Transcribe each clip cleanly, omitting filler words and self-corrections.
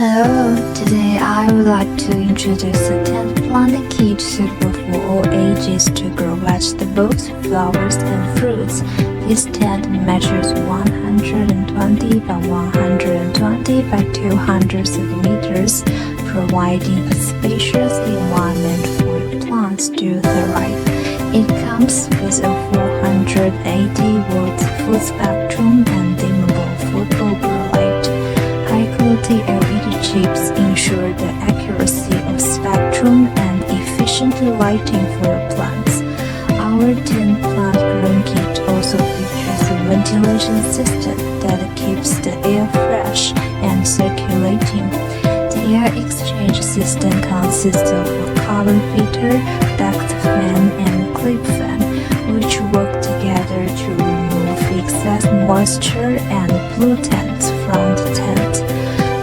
Hello, today I would like to introduce a tent planting kit suitable for all ages to grow vegetables, flowers, and fruits. This tent measures 120 by 120 by 200 centimeters, providing a spacious environment for your plants to thrive. It comes with a 480-watt full spectrum and dimmable football blue light. High-quality LED chips ensure the accuracy of spectrum and efficient lighting for your plants. Our 10-plant growing kit also features a ventilation system that keeps the air fresh and circulating. The air exchange system consists of a carbon filter, duct fan, and clip fan, which work together to remove excess moisture and pollutants from the tent.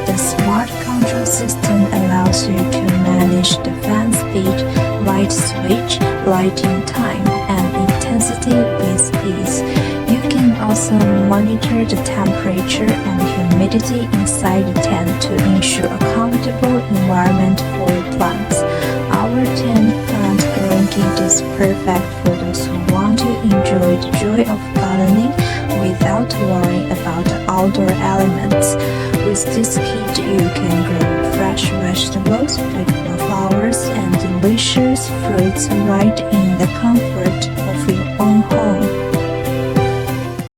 The smart control system allows you to manage the fan speed, light switch, lighting time, and intensity with ease. You can also monitor the temperature and humidity inside the tent to ensure a comfortable environment for your plants. Our 10-plant growing kit is perfect for those who want to enjoy the joy of gardening without worrying about the outdoor elements. With this kit, you can grow fresh vegetables, beautiful flowers, and delicious fruits right in the comfort